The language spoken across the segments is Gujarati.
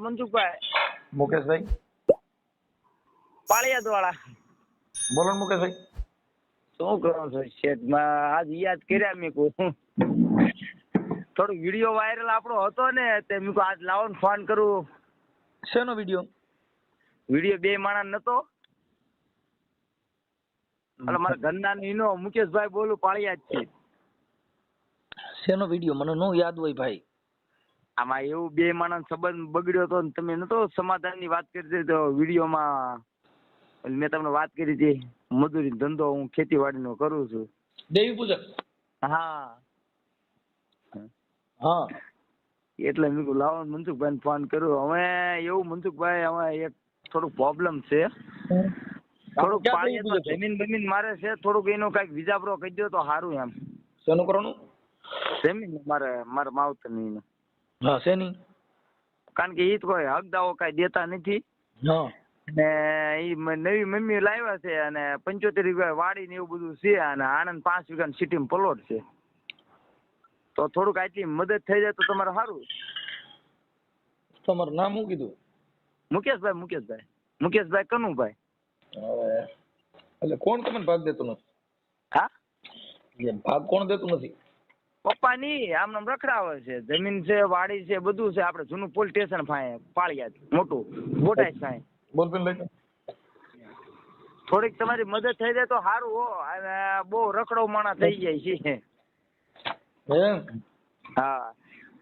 મનસુખભાઈ મુકેશભાઈ પાળિયાદ વાળા બોલો ને મુકેશભાઈ. શું કરો છો શેઠમાં? આજ યાદ કર્યા મેં કહું થોડું વિડીયો વાયરલ આપણો હતો ને તે મેં કહું આજ લાવો ને ફોન કરું. શેનો વિડીયો? વિડીયો બે માણસ નતો એટલે મારા ઘરના ઈનો મુકેશભાઈ બોલું પાળિયાદ છે. શેનો વિડીયો મને નો યાદ હોય ભાઈ. આમાં એવું બે માણસ સંબંધ બગડ્યો હતો ને તમે નતો સમાધાનની વાત કરી હતી તો વિડીયોમાં મેં તમને વાત કરી હતી. મજૂરી ધંધો હું ખેતીવાડીનો કરું છું. દેવી પૂજક. હા હા એટલે મેં કહું લાવો મનસુખભાઈ ને ફોન કરું. હવે એવું મનસુખભાઈ હવે એક થોડુંક પ્રોબ્લેમ છે. થોડુંક પાળિયાદમાં જમીન બમીન મારે છે. થોડુંક એનો કઈક વિજાપરો કહી દો તો સારું એમ. શેનું કરવાનું? જમીન મારા માવતરની. હા શેની? કારણ કે એ તો કોઈ હક દાવો કઈ દેતા નથી. હા ને એ નવી મમ્મી લાવ્યા છે અને 75 વીઘા વાડી ને એવું બધું છે અને આણંદ 5 વીઘા સિટીમાં પ્લોટ છે. તો થોડુંક આટલી મદદ થઈ જાય તો તમારે સારું. તમારું નામ શું કીધું? મુકેશભાઈ કનુભાઈ. એટલે કોણ તમને ભાગ દેતું નથી? હા ભાગ કોણ દેતું નથી? પપ્પા ની આમ નામ રખડાવે છે. જમીન છે, વાડી છે, બધું છે. આપણે જૂનું પોલીસ સ્ટેશન પાસે પાળિયાદ મોટું બોટાઈ પાસે. બોલ પેન લઈ. થોડીક તમારી મદદ થઈ જાય તો સારું હો. અને બહુ રખડો માણા થઈ જાય છે. હા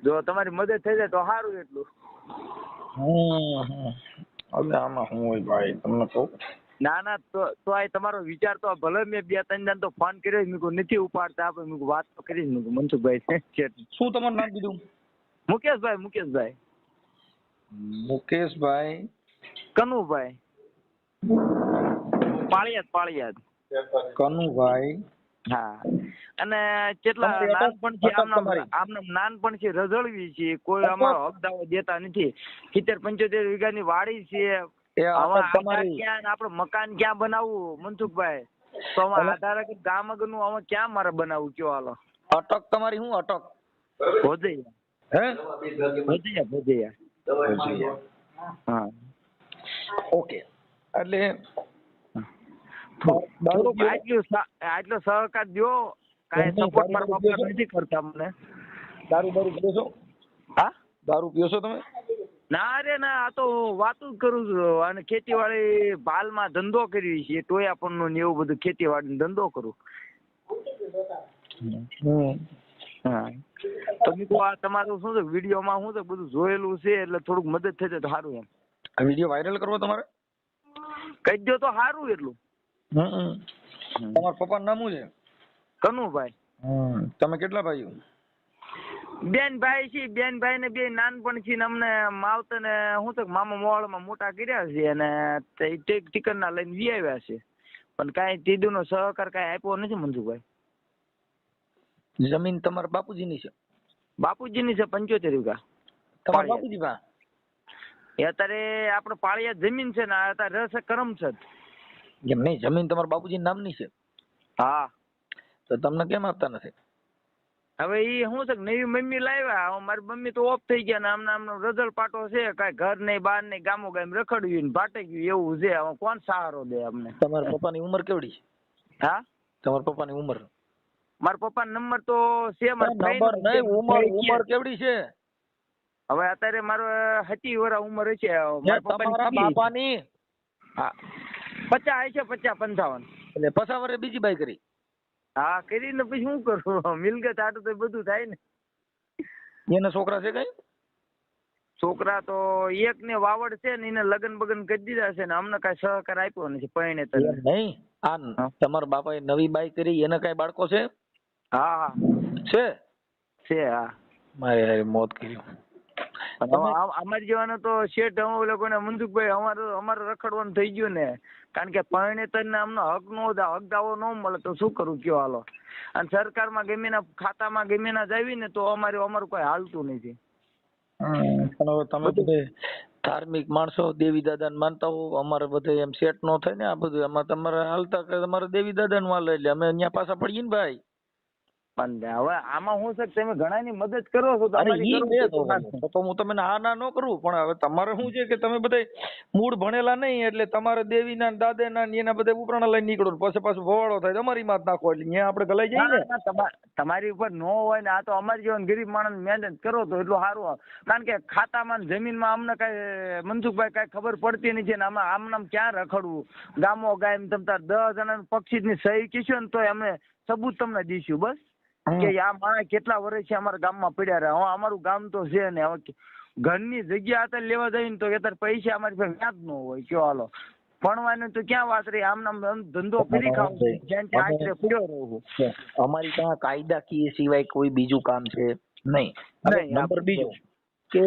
જો તમારી મદદ થઈ જાય તો સારું એટલું. હવે આમાં શું હોય ભાઈ તમને કહું. ના તો આ તમારો વિચાર તો ભલે મેં 2-3 દાન તો ફોન કર્યો મેં કહું નથી ઉપાડતા. આપણે મેં વાત તો કરી મેં કહું મનસુખભાઈ છે. શું તમારું નામ કીધું? મુકેશભાઈ કનુભાઈ પાળિયાદ. કનુભાઈ. હા અને કેટલા નાનપણથી આમને નાનપણથી રઝળવી છે. કોઈ અમારો હક દાવો દેતા નથી. 70-75 વીઘાની વાડી છે. આપડે મકાન ક્યાં બનાવવું મનસુખભાઈ? તો આધાર ગામ આગળનું હવે ક્યાં મારે બનાવવું કયો? હાલો અટક તમારી શું અટક? ભોજૈયા. હા ઓકે. એટલે આટલો સહકાર દો. કાંઈ સપોર્ટ મારા પપ્પા નથી કરતા મને. દારૂ પીઓ છો? હા દારૂ પીઓ છો તમે? ના રે ના, આ તો વાતું જ કરું છું. અને ખેતીવાડી ભાલમાં ધંધો કરી છે. ટોયાપણનો ને એવું બધું ખેતીવાડીનો ધંધો કરું. હા તો મેં કહું આ તમારું શું છે વિડીયોમાં શું છે બધું જોયેલું છે એટલે થોડુંક મદદ થઈ જાય તો સારું એમ. વિડીયો વાયરલ કરવો તમારે? કહી દો તો સારું એટલું. તમારા પપ્પાનું નામ શું છે? કનુભાઈ. તમે કેટલા ભાઈઓ? બેન ભાઈ છે. બેન ભાઈ ને બે નાનપણથી ને અમને માવતર ને શું છે મામા મોવાળમાં મોટા કર્યા છે અને ટીકરના લઈને વી આવ્યા છે. પણ કાંઈ તીધું સહકાર કાંઈ આપ્યો નથી મનસુખભાઈ. જમીન તમારા બાપુજીની છે? બાપુજીની છે 75 વીઘા. તમારા બાપુજી પાસે? અત્યારે આપણે પાળિયાદ જમીન છે ને અત્યારે રસ કરમ છે. એમ નહીં, જમીન તમારા બાપુજી નામની છે? હા. તો તમને કેમ આપતા નથી? હવે એ શું છે નવી મમ્મી લાવ્યા. મારી મમ્મી તો ઓફ થઈ ગયા ને આમનો રઝળ પાટો છે. કાંઈ ઘર નહીં બહાર નહીં ગામો ગામ રખડ્યું ને ભાટે ગયું એવું છે. હવે કોણ સહારો દે અમને? તમારા પપ્પાની ઉંમર કેવડી છે? હા તમારા પપ્પાની ઉંમર? મારા પપ્પાનો નંબર તો છે. ઉંમર કેવડી છે? હવે અત્યારે મારો 70 વર્ષ ઉંમર છે. તમારા બાપાની? હા 50 છે. 50-55. એટલે 50 વર્ષે બીજી બાઈ કરી? હા કરીને પછી શું કરું? મિલકત આટું તો બધું થાય ને. એના છોકરા છે કઈ? છોકરા તો એક ને વાવડ છે ને એને લગ્ન બગન કરી દીધા છે ને અમને કઈ સહકાર આપ્યો નથી પરણે તને. નહીં, આ તમારા બાપાએ નવી બાઈ કરી એને કઈ બાળકો છે? હા છે. હા મારે મોત કર્યું. અમારી જેવાનો તો શેઠ અમે લોકોને મનસુખભાઈ અમારે રખડવાનું થઈ ગયું ને. કારણ કે પરણેતર ને અમને હક દાવો ન મળે તો શું કરું કયો? હાલો અને સરકારમાં ગમેના ખાતામાં ગમેના જાવી ને તો અમારું કોઈ હાલતું નથી. પણ હવે તમે બધે ધાર્મિક માણસો દેવી દાદા ને માનતા હો. અમારે બધે એમ સેટ નો થાય ને આ બધું. એમાં તમારે હાલતા કે તમારે દેવી દાદા નું હાલે એટલે અમે અહીંયા પાછા પડીએ ને ભાઈ. પણ હવે આમાં હું છે કે તમે ઘણાની મદદ કરો છો તો અરે અમારી ઈ કરો બે તો તો હું તમને આ ના ન કરું, પણ હવે તમારે શું છે કે તમે બધા મૂળ ભણેલા નહીં, એટલે તમારે દેવીના ને દાદેના ને એના બધા ઉપરાણા લઈને નીકળો, પછી પાછું ભવાડો થાય તમારી માં જ નાખો, એટલે અહીંયા આપણે ગલાઈ જઈએ ને. ના, ના, તમારી ઉપર ન હોય ને, આ તો અમારી જેવા ગરીબ માણસ મહેનત કરો તો એટલું સારું. કારણ કે ખાતામાં ને જમીનમાં અમને કઈ મનસુખભાઈ કઈ ખબર પડતી નથી ને આમ નામ ક્યાં રખડવું ગામો ગામ. તમે તાર 10 જણા પક્ષીની સહી કીશું ને તો અમે સબૂત તમને દઈશું બસ કે આ માણસ કેટલા વર્ષથી અમારા ગામમાં પડ્યા રહે. હવે અમારું ગામ તો છે ને, હવે ઘરની જગ્યા અત્યારે લેવા જઈએ ને તો અત્યારે પૈસા અમારી પાસે વ્યાજ ન હોય. કયો હાલો ભણવાનું તો ક્યાં વાત રહી, આમ નામ ધંધો કરી ખાવું જ્યાં ત્યાં આશરે પડ્યો રહું. અમારી પાસે કાયદાકીય સિવાય કોઈ બીજું કામ છે નહીં. નંબર બીજો કે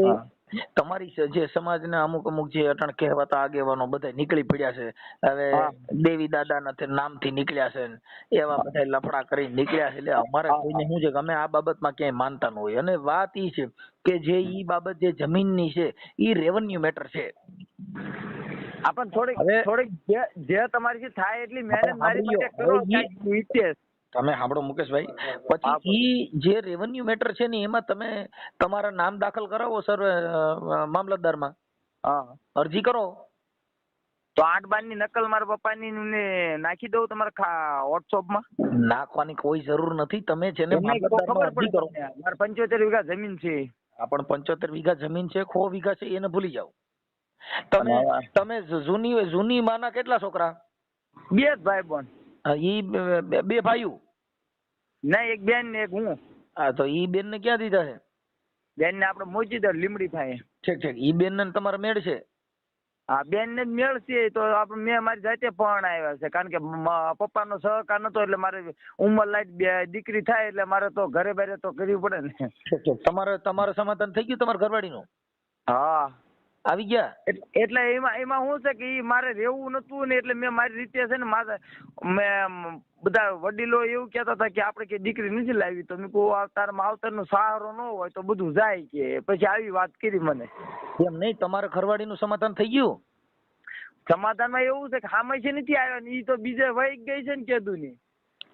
તમારી જે સમાજના અમુક જે અટણ કહેવાતા આગેવાનો બધા નીકળી પડ્યા છે, હવે દેવી દાદાના નામથી નીકળ્યા છે ને એવા બધા લફડા કરી નીકળ્યા છે. એટલે અમારે કોઈને શું છે કે અમે આ બાબતમાં ક્યાંય માનતા ન હોય. અને વાત ઈ છે કે જે ઈ બાબત જે જમીનની છે ઈ રેવન્યુ મેટર છે. આપણને થોડીક જે તમારી થાય એટલી મહેનત મારી માટે કરો. તમે સાંભળો મુકેશભાઈ, પછી ઈ જે રેવન્યુ મેટર છે ને એમાં તમે તમારા નામ દાખલ કરાવો સર મામલતદારમાં, અરજી કરો તો 8-12 ની નકલ મારા પપ્પાની નાખી દઉં તમારા વોટ્સઅપમાં. નાખવાની કોઈ જરૂર નથી. તમે છે ને મામલતદારમાં અરજી કરો. મારે 75 વીઘા જમીન છે. પણ 75 વીઘા જમીન છે, 100 વીઘા છે એને ભૂલી જાઓ. તમે જૂની માના કેટલા છોકરા? 2 ભાઈ બોન. ઈ 2 ભાઈઓ? ના, એક બેન ને એક હું. હા, તો ઈ બેન ને ક્યાં દીધા છે? બેન ને આપણે મોચીદર લીમડી થાય. ઠીક. ઈ બેન ને તમારે મેળ છે? હા, બેન ને મેળ છે. તો આપણે મેં મારી જાતે પણ આવ્યા છે, કારણ કે પપ્પાનો સહકાર નતો એટલે મારે ઉંમર લાઈટ દીકરી થાય એટલે મારે તો ઘરે બેરે તો કરવી પડે ને. તમારે સમાધાન થઈ ગયું તમારા ઘરવાળીનું? હા, આવી ગયા. એટલે એમાં શું છે કે મારે રહેવું નતું ને, એટલે મેં મારી રીતે છે ને મેં બધા વડીલો એવું કહેતા હતા કે આપણે કે દીકરી નથી લાવી, તો મેં કહું તારા માવતરનો સહારો ન હોય તો બધું જાય, કે પછી આવી વાત કરી મને. એમ નહીં, તમારા ઘરવાળીનું સમાધાન થઈ ગયું? સમાધાનમાં એવું છે કે હામે છે નથી આવ્યા ને, ઈ તો બીજે વહી ગઈ છે ને કેદુ ની.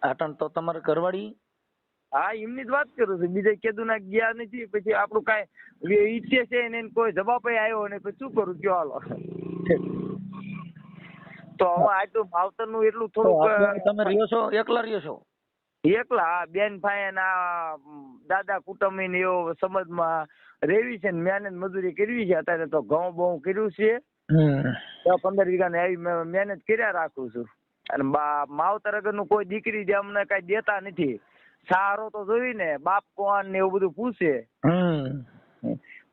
આટણ તો તમારા ઘરવાળી? હા, એમની જ વાત કરું છું. બીજે કેદુ ના ગયા નથી. પછી આપણું કાંઈ ઈચ્છે છે ને કોઈ જવાબ આવ્યો ને, પછી શું કરું કયો હાલો. તો હવે આ તો માવતર નું એટલું થોડુંક. તમે રહ્યો છો એકલા રહ્યો છો? એકલા. હા, બેન ભાઈ ના દાદા કુટુંબી ને એવો સમજમાં રેવી છે ને, મહેનત મજૂરી કરવી છે. અત્યારે તો ઘઉં બહુ કર્યું છે, 15 વીઘા ને આવી મહેનત કર્યા રાખું છું. અને માવતર અગર નું કોઈ દીકરી જે અમને કઈ દેતા નથી. સહારો તો જોઈ ને, બાપ કોણ ને એવું બધું પૂછે.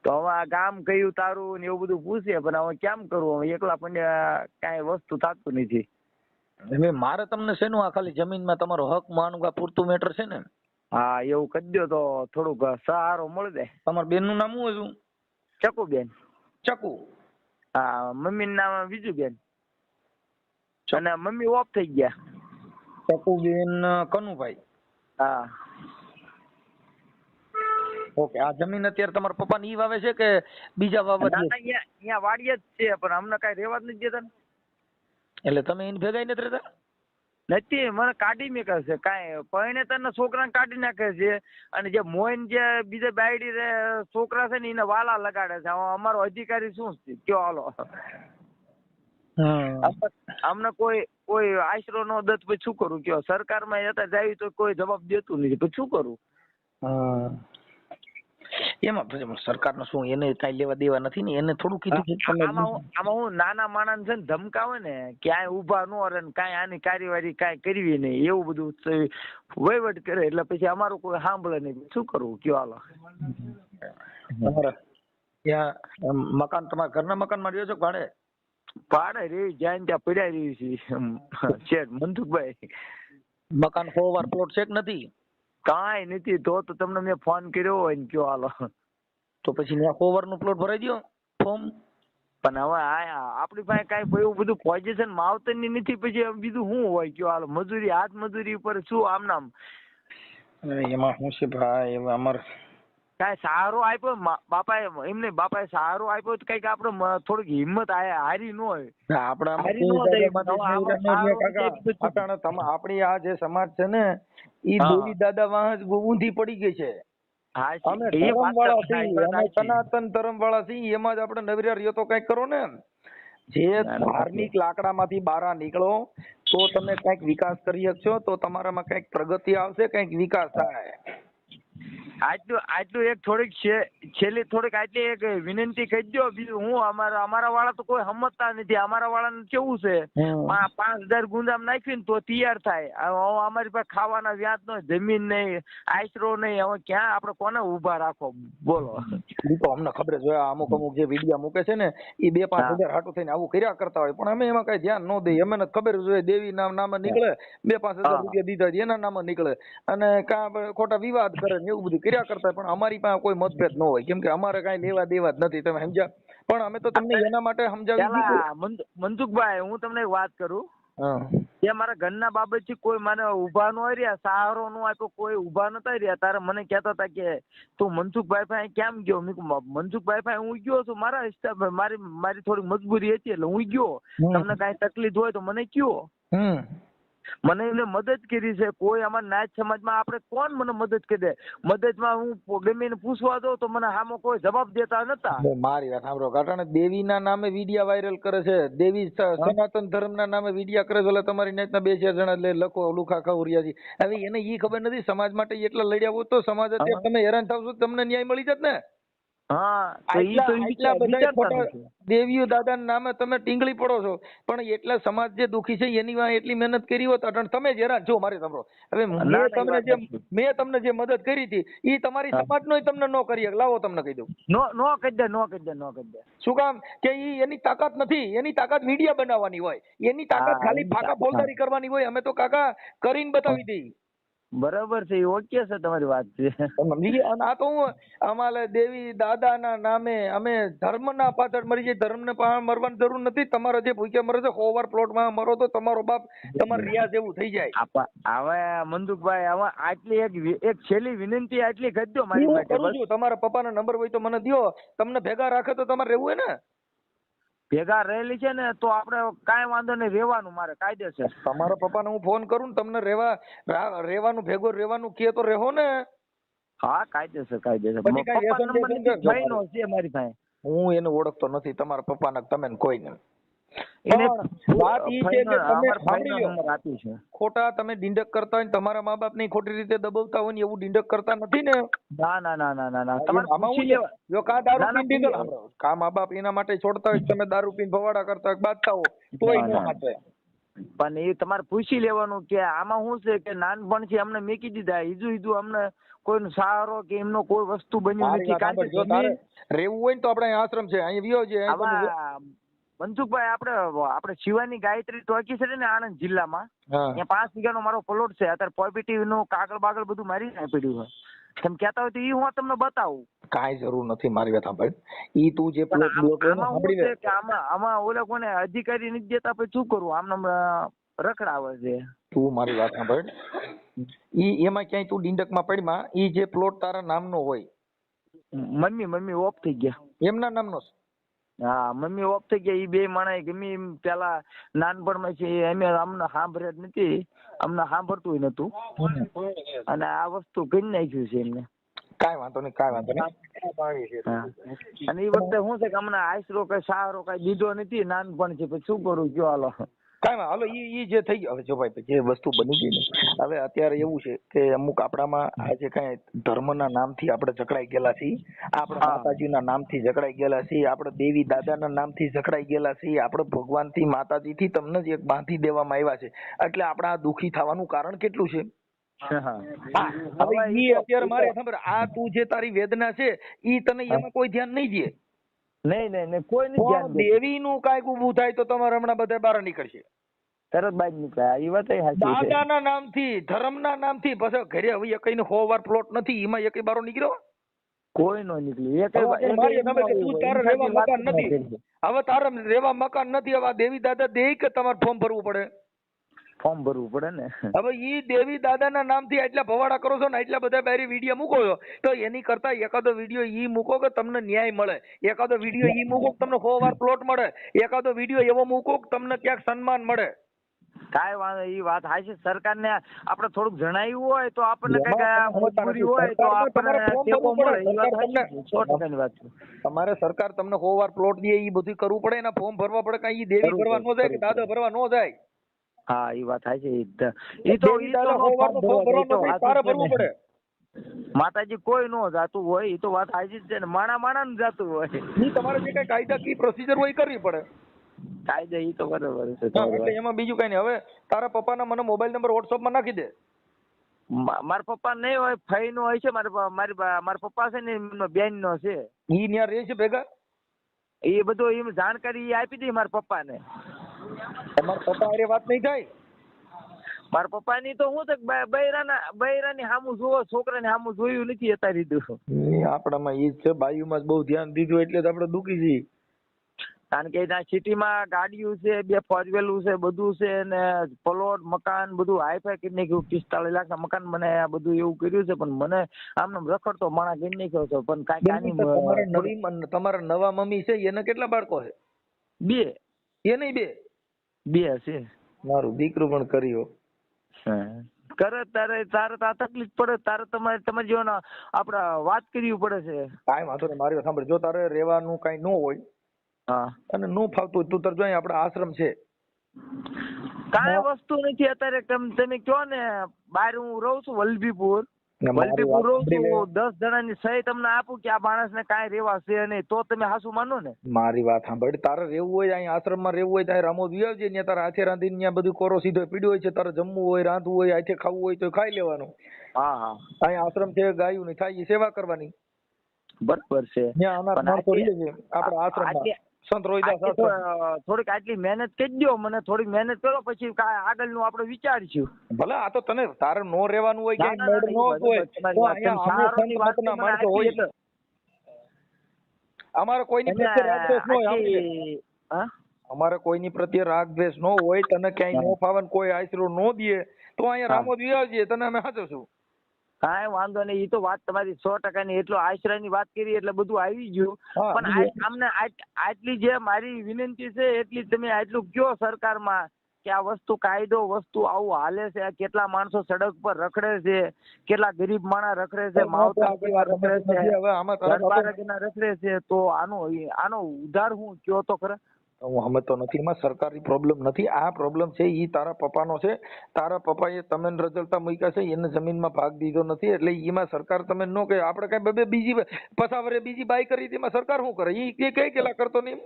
તો હવે આ ગામ કયું તારું ને એવું બધું પૂછે, પણ હવે કેમ કરવું, હવે એકલા પણ કઈ વસ્તુ થતું નથી. મારે તમને શેનું આ ખાલી જમીનમાં તમારો હક માનું પૂરતું મેટર છે ને? હા, એવું કરી દો તો થોડુંક સહારો મળી જાય. તમારા બેન નું નામ શું હતું? ચકુબેન. ચકુ? હા, મમ્મી નું નામ વિજુબેન. અને મમ્મી ઓફ થઈ ગયા. ચકુબેન કનુભાઈ? હા. ઓકે. આ જમીન અત્યારે તમારા પપ્પા ની વાવે છે કે બીજા વાવવા? અહીંયા વાડીએ જ છે, પણ અમને કઈ રેવા જ નથી દેતા. એટલે તમે એને ભેગા નથી રહેતા? નથી, મને કાઢી મેકે છે. કાંઈ પરણેતરના છોકરાને કાઢી નાખે છે, અને જે મોઈન જે બીજા બાયડી છોકરા છે ને એને વાલા લગાડે છે. અમારો અધિકારી શું કયો હાલો. અમને કોઈ આશરો નો દત, પછી શું કરું કયો. સરકારમાં જતા જાય તો કોઈ જવાબ દેતું નથી, પછી શું કરું. એમાં સરકારનો શું, એને કઈ લેવા દેવા નથી ને, એને થોડું કીધું. આમાં હું નાના માણસ છે ને ધમકાવે ને, ક્યાંય ઉભા ન રહે ને કાંઈ આની કાર્યવાહી કાંઈ કરવી નહીં, એવું બધું વહીવટ કરે. એટલે પછી અમારું કોઈ સાંભળે નહીં, શું કરવું કયો હાલો. ત્યાં મકાન તમારા ઘરના મકાનમાં રહ્યો છો ભાડે? ભાડે રહી જ્યાં ત્યાં પડ્યા રહ્યું છે શેઠ મનસુખભાઈ. મકાન 100 વાર પ્લોટ છે કે નથી? કાંઈ નથી. તો તમને મેં ફોન કર્યો હોય ને કયો હાલો. તો પછી 100 વાર નું પ્લોટ ભરાઈ દો ફોર્મ. પણ હવે આપણી પાસે કાંઈ એવું બધું પોઝિશન માવતર ની નથી, પછી બીજું શું હોય કયો હાલો. મજૂરી હાથ મજૂરી ઉપર શું આમ નામ. એમાં શું છે ભાઈ, અમારે કાંઈ સહારો આપ્યો બાપાએ એમને બાપાએ સહારો આપ્યો તો કઈક આપણે થોડીક હિંમત હારી ન હોય. આપણી આ જે સમાજ છે ને ઈ દેવી દાદા વાહ ઊંધી પડી ગઈ છે. અમે સનાતન ધર્મ વાળા છીએ, એમાં જ આપણે નવરા રહ્યો તો કઈક કરો ને. જે ધાર્મિક લાકડામાંથી બહાર નીકળો તો તમે કઈક વિકાસ કરી શકશો, તો તમારામાં કઈક પ્રગતિ આવશે, કઈક વિકાસ થાય. આટલું એક થોડીક છેલ્લી થોડીક આટલી એક વિનંતી કરી દો. બીજું હું અમારા વાળા તો કોઈ સમજતા નથી. અમારા વાળાને કેવું છે 5,000 ગુંદામ નાખીને તો તૈયાર થાય. અમારી પાસે ખાવાના વ્યાજ નો જમીન નહીં, આશરો નહીં. હવે ક્યાં આપણે કોને ઉભા રાખો બોલો. તો અમને ખબર છે અમુક જે વિડીયો મૂકે છે ને એ 2-5 હજાર હાટું થઈને આવું કર્યા કરતા હોય, પણ અમે એમાં કઈ ધ્યાન ન દઈએ. અમને ખબર છે દેવી નામે નીકળે 2-5 હજાર રૂપિયા દીધા એના નામે નીકળે અને કા ખોટા વિવાદ કરે ને એવું બધું કર્યા કરતા. પણ અમારી પાસે કોઈ મતભેદ ન હોય, કેમ કે અમારે કઈ લેવા દેવા જ નથી. તમે સમજ્યા? પણ અમે તો તમને એના માટે સમજાવી દીધું. મનસુખભાઈ, હું તમને એક વાત કરું કે મારા ઘરના બાબતથી કોઈ મને ઉભા ન રહ્યા, સહારો નો આપ્યો, કોઈ ઉભા નતા રહ્યા. તારે મને કહેતા હતા કે તું મનસુખભાઈ પાસે કેમ ગયો? મનસુખભાઈ પાસે હું ગયો છું, મારા હિસાબે મારી થોડી મજબૂરી હતી એટલે હું ગયો. તમને કઈ તકલીફ હોય તો મને કયો. મને એને મદદ કરી છે. કોઈ અમારા નાચ સમાજમાં આપણે કોણ મને મદદ કરી દે? મદદમાં હું ગમે એને પૂછવા દઉં તો મને આમાં કોઈ જવાબ દેતા નતા. મારી વાત સાંભળો, કારણે દેવીના નામે વિડિયા વાયરલ કરે છે, દેવી સનાતન ધર્મના નામે વિડિયા કરે છે. એટલે તમારી નાચના 2-4 જણા એટલે લખો લુખા ખવરિયા છે. હવે એને ઈ ખબર નથી સમાજ માટે એટલા લડ્યા હોત તો સમાજ અત્યારે તમે હેરાન થાવ છો, તમને ન્યાય મળી જત ને. દેવીઓ દાદા નામે તમે ટીંગળી પડો છો, પણ એટલા સમાજ જે દુખી છે એની વાંહે એટલી મહેનત કરી હોત તમે જ હેરાન છો. મારી સાંભળો, હવે મેં તમને જે મદદ કરી હતી એ તમારી સમાજનો તમને ન કરી. લાવો તમને કહી દઉં, નો કરી દે. શું કામ? કે એની તાકાત નથી. એની તાકાત મીડિયા બનાવવાની હોય, એની તાકાત ખાલી ફાકા ફોલદારી કરવાની હોય. અમે તો કાકા કરીને બતાવી દઈએ. બરાબર છે, ઓકે છે તમારી વાત છે. આ તો હું અમારે દેવી દાદાના નામે અમે ધર્મના પાછળ મરી જાય. ધર્મને મરવાની જરૂર નથી. તમારા જે ભૂખ્યા મરે છે 100 વાર પ્લોટમાં મરો તો તમારો બાપ તમારે રિયા જેવું થઈ જાય. હવે મનસુખભાઈ, હવે આટલી એક છેલ્લી વિનંતી આટલી કરી દો મારી માટે. કરું છું. તમારા પપ્પાનો નંબર હોય તો મને દો. તમને ભેગા રાખે તો તમારે રહેવું હોય ને? ભેગા રહેલી છે ને તો આપણે કાંઈ વાંધો નહીં, રહેવાનું મારે કાયદેસર. તમારા પપ્પાને હું ફોન કરું ને તમને રહેવાનું ભેગો રહેવાનું કે તો રહો ને. હા, કાયદેસર. મારી પાસે હું એને ઓળખતો નથી, તમારા પપ્પાના તમે કોઈ ને. વાત ઈ છે કે તમે સાંભળી લો, ખોટા તમે ડિંડક કરતા હોય, તમારા મા બાપ ને ખોટી રીતે દબાવતા હોય ને એવું ડિંડક કરતા નથી ને. ના. જો કા દારૂ પીને ડિંડક કા મા બાપ એના માટે છોડતા હોય, તમે દારૂ પીને ભવાડા કરતા હોય, બાંધતા હો તોય ન હાથે. પણ એ તમારે પૂછી લેવાનું કે આમાં શું છે કે નાનપણથી અમને મેકી દીધા. ઈજુ અમને કોઈનો સહારો કે એમનો કોઈ વસ્તુ બન્યું નથી. જો તારે રહેવું હોય ને તો આપણે આશ્રમ છે અહીં વિયો છે. મનસુખભાઈ, આપણે શિવાની ગાયત્રી ટોકી છે ને આણંદ જિલ્લામાં, ત્યાં 5 વીઘાનો મારો પ્લોટ છે. અત્યારે પોઝિટિવ નું કાગળ બાગળ બધું મારી પડ્યું છે. તમે કહેતા હોય તો એ હું તમને બતાવું. કાંઈ જરૂર નથી મારી વાત સાંભળ. ઈ તું જે આમાં ઓલા કોને અધિકારી નથી દેતા, પછી શું કરવું? આમને રખડાવે છે. તું મારી વાત સાંભળ, ઈ એમાં ક્યાંય તું ડિંડકમાં પડમાં ઈ જે પ્લોટ તારા નામનો હોય. મમ્મી ઓફ થઈ ગયા. એમના નામનો? હા, મમ્મી ઓફ થઈ ગયા. એ 2 માણસ ગમે પેલા નાનપણમાં છે અમે અમને સાંભળે જ નથી, અમને સાંભળતું નતું, અને આ વસ્તુ કરી નાખ્યું છે એમને. કાંઈ વાંધો નહીં. અને એ વખતે શું છે કે અમને આશરો કઈ સહારો કઈ દીધો નથી, નાનપણ છે. પછી શું કરું કયો? હાલો હાલો ઈ જે થઈ ગયું. હવે જો ભાઈ જે વસ્તુ બની ગઈ ને, હવે અત્યારે એવું છે કે અમુક આપણામાં આજે કઈ ધર્મના નામથી આપણે જકડાઈ ગયેલા છીએ, આપણા માતાજીના નામથી જકડાઈ ગયેલા છીએ, આપણે દેવી દાદાના નામથી જકડાઈ ગયેલા છીએ, આપણે ભગવાનથી માતાજીથી તમને જ એક બાંધી દેવામાં આવ્યા છે. એટલે આપણે આ દુખી થવાનું કારણ કેટલું છે? હવે ઈ અત્યારે મારે ખબર, આ તું જે તારી વેદના છે ઈ તને એમાં કોઈ ધ્યાન નહીં દે. નહીં, કોઈ નહીં ધ્યાન દે. દેવીનું કાંઈક ઊભું થાય તો તમારે હમણાં બધા બહાર નીકળશે. તરત બહાર નીકળ્યા. એ વાત સાચી છે. દાદાના નામથી, ધર્મના નામથી પછી ઘરે હવે એકઈ 100 વાર પ્લોટ નથી, એમાં એકઈ બારો નીકળ્યો? કોઈ નો નીકળ્યું. તું તારે રહેવા મકાન નથી, હવે તારે રહેવા મકાન નથી. હવે દેવી દાદા દે કે તમારે ફોર્મ ભરવું પડે? ફોર્મ ભરવું પડે ને. હવે ઈ દેવી દાદાના નામથી આટલા ભવાડા કરો છો ને, આટલા બધા બારી વિડીયો મૂકો છો, તો એની કરતા એકાદો વિડીયો ઈ મૂકો કે તમને ન્યાય મળે, એકાદો વિડીયો ઈ મૂકો કે તમને 100 વાર પ્લોટ મળે, એકાદો વિડીયો એવો મૂકો કે તમને ક્યાંક સન્માન મળે. કાંઈ વાંધો, ઈ વાત થાય છે. સરકારને આપણે થોડુંક જણાવ્યું હોય તો આપણને કઈક મજબૂરી હોય તો આપણને ટેકો મળે. ઈ વાત સાચી છે, 100%ની વાત છે. તમારે સરકાર તમને 100 વાર પ્લોટ દે, ઈ બધું કરવું પડે, એના ફોર્મ ભરવા પડે, કાંઈ ઈ દેવી ભરવા ન જાય કે દાદા ભરવા ન જાય. હા, ઈ વાત થાય છે. ઈ તો 100 વાર ફોર્મ ભરવા તારે ભરવું પડે. માતાજી કોઈ નો જાતું હોય, ઈ તો વાત સાચી જ છે ને. માણા ને જાતું હોય, ઈ તમારે જે કઈ કાયદાકીય પ્રોસિજર હોય કરવી પડે. કાયદા ઈ તો બરાબર છે. એટલે એમાં બીજું કઈ નહીં. હવે તારા પપ્પાના મને મોબાઈલ નંબર વોટ્સઅપ માં નાખી દે. મારા પપ્પા નહીં હોય, ફઈ નો હોય છે. મારા પપ્પા છે ને એમનો બેન નો છે. ઈ ન્યા રહે છે ભેગા? એ બધું એમ જાણકારી આપી હતી મારા પપ્પાને. તમારા પપ્પા હારે વાત નહીં થાય? મારા પપ્પાની તો હું તો બૈરાની સામું જોવો, છોકરાની સામું જોયું નથી અત્યારે દીધું. આપણામાં ઈ જ છે, બાયુમાં જ બહુ ધ્યાન દીધું એટલે જ આપણે દુખી છીએ. કારણ કે ત્યાં સિટીમાં ગાડીઓ છે, 2 4 વ્હીલું છે, બધું છે ને પ્લોટ મકાન બધું હાઈફાઈ કરી નાખ્યું. 45 લાખના મકાન બનાવ્યા, બધું એવું કર્યું છે. પણ મને આમને રખડતો માણસ કરી નાખ્યો છે. પણ કાંઈ તમારા નવા મમ્મી છે એને કેટલા બાળકો છે? 2. એ નહીં 2 છે. મારું દીકરું પણ કર્યો કરે તારે તો આ તકલીફ પડે. તારે તમારે જેવાના આપણે વાત કરવી પડે છે. કાંઈ વાંધો નહીં. મારી સાંભળ, જો તારે રહેવાનું કાંઈ ન હોય અને નો ફાવતું હોય, તું તાર જો આપણા આશ્રમ છે, કાંઈ વસ્તુ નથી અત્યારે. તમે કહો ને, બહાર હું રહું છું વલભીપુર રહું છું. 10 જણાની સહી તમને આપું કે આ માણસને કાંઈ રહેવા છે નહીં, તો તમે હાસુ માનો ને. મારી વાત સાંભળ, તારે રહેવું હોય અહીં આશ્રમમાં રહેવું હોય, ત્યાં રામોદ વિયાવજે. ત્યાં તારા હાથે રાંધીને ત્યાં બધું કોરો સીધો પીડ્યો હોય છે. તારે જમવું હોય, રાંધવું હોય, હાથે ખાવું હોય તો ખાઈ લેવાનું. હા, અહીં આશ્રમ છે, ગાયું ની થાય સેવા કરવાની. બરાબર છે. ત્યાં અનાથ માણસો રહે છે આપણા આશ્રમમાં. સંત રોહિદાસ થોડીક આટલી મહેનત કરી દો મને, થોડીક મહેનત કરો, પછી આગળનું આપણે વિચારીશું. ભલે આ તો તને તારે નો રહેવાનું હોય કે મેળ નો હોય તો અહીંયા અમે માણસો હોય. અમારે કોઈની પ્રત્યે રાગદ્વેષ ન હોય. અમારે કોઈની પ્રત્યે રાગદ્વેષ ન હોય. તને ક્યાંય નો ફાવન કોઈ આશરો નો દે તો અહીંયા રામોદ વિયાવજે, તને અમે હાચો છું. કાંઈ વાંધો નહીં. એ તો વાત તમારી 100%ની. એટલો આશ્રયની વાત કરી એટલે બધું આવી ગયું. પણ અમને આટલી જે મારી વિનંતી છે એટલી તમે આટલું કયો સરકારમાં કે આ વસ્તુ કાયદો વસ્તુ આવું હાલે છે. કેટલા માણસો સડક પર રખડે છે, કેટલા ગરીબ માણસ રખડે છે, માવતર રખડે છે, રખડે છે. તો આનો ઉધાર હું કયો તો ખરા. હું સમજતો નથી. એમાં સરકારી પ્રોબ્લેમ નથી. આ પ્રોબ્લેમ છે ઈ તારા પપ્પાનો છે. તારા પપ્પાએ તમે રજળતા મૂક્યા છે, એને જમીનમાં ભાગ દીધો નથી. એટલે એમાં સરકાર તમે નો કે આપણે કઈ બીજી પસાવરે બીજી બાઈ કરી એમાં સરકાર શું કરે? એ કઈ કેલા કરતો નહીં.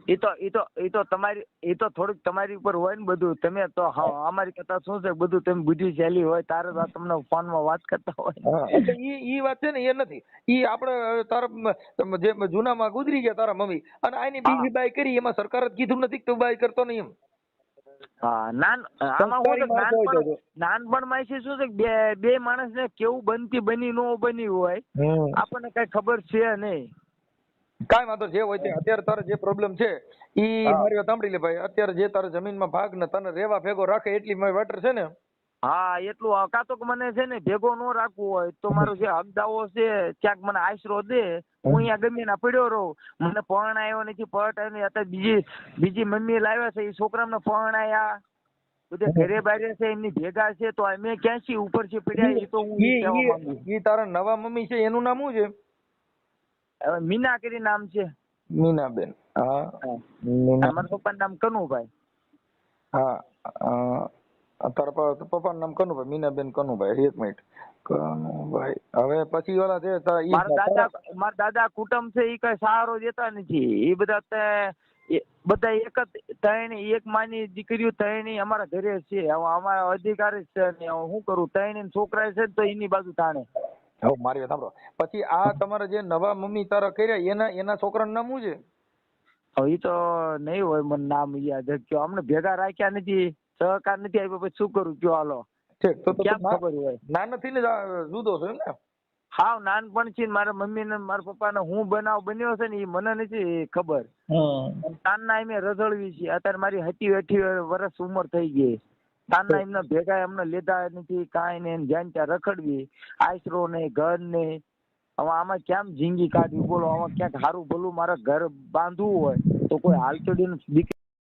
એ તો તમારી, એ તો થોડીક તમારી ઉપર હોય ને બધું. તમે તો અમારી કરતા શું છે બધું તમે બુદ્ધિશાળી હોય, તારે તમને ફોનમાં વાત કરતા હોય. એટલે ઈ વાત છે ને એ નથી. ઈ આપણે તારા જે જૂનામાં ગુજરી ગયા તારા મમ્મી અને આની બીજી બાઈ કરી, એમાં સરકાર જ કીધું નથી કે તું બાઈ કરતો નહીં એમ. હા, નાનપણમાં છે શું છે બે માણસને કેવું બની નો બની હોય આપણને કઈ ખબર છે નહીં. કાંઈ વાંધો જે હોય તે. અત્યારે તારે જે પ્રોબ્લેમ છે ઈ મારી વાત સાંભળી લે ભાઈ. અત્યારે જે તારે જમીનમાં ભાગ ને તને રેવા ભેગો રાખે એટલી મારી વેટર છે ને. હા, એટલું. કાં તો મને છે ને ભેગો ન રાખવું હોય તો મારો જે હકદાવો છે ક્યાંક મને આશરો દે. હું અહીંયા ગમે ના પડ્યો રહું. મને પરણાયો નથી, પરણાયો. અત્યારે બીજી મમ્મી લાવ્યા છે, એ છોકરાને પરણાયા, બધે ઘરે બારે છે, એમની ભેગા છે. તો અમે ક્યાંથી ઉપરથી પડ્યા? એ તો હું કહેવા માંગુ. ઈ તારા નવા મમ્મી છે એનું નામ શું છે? મીના કરી નામ છે. મીનાબેન. હા, મારા પપ્પાનું નામ કનુભાઈ. હા, તારા પપ્પાનું નામ કનુભાઈ, મીનાબેન કનુભાઈ. એક મિનિટ, કનુભાઈ. હવે પછી ઓલા છે મારા દાદા કુટુંબ છે, એ કઈ સહારો દેતા નથી. એ બધા એક જ ત્રણેય એક માની દીકરીઓ ત્રણેય અમારા ઘરે છે. અમારા અધિકારી છે ને શું કરું, ત્રણેય છોકરા છે તો એની બાજુ તાણે. હવે મારી વાત સાંભળો. પછી આ તમારા જે નવા મમ્મી તારા કર્યા એના છોકરાનું નામ શું છે? હવે એ તો નહીં હોય મને નામ યાદ. કયો અમને ભેગા રાખ્યા નથી, સહકાર નથી આપ્યો, પછી શું કરું કયો? હાલો, ક્યાં ખબર હોય? નાનથી ને જુદો છે ને? હાવ નાનપણથી મારા મમ્મી ને મારા પપ્પા ને હું બનાવ બન્યો છે ને એ મને નથી ખબર. નાના મેં રઝળવી છે. અત્યારે મારી 70-80 વર્ષ ઉંમર થઈ ગઈ. તાના એમના ભેગા એમને લેતા નથી કાંઈ ને જ્યાં ત્યાં રખડવી, આશરો ને ઘર ને. હવે આમાં કેમ જિંદગી કાઢવી બોલો? આમાં ક્યાંક સારું ભલું મારે ઘર બાંધવું હોય તો કોઈ હાલ તો દીકરી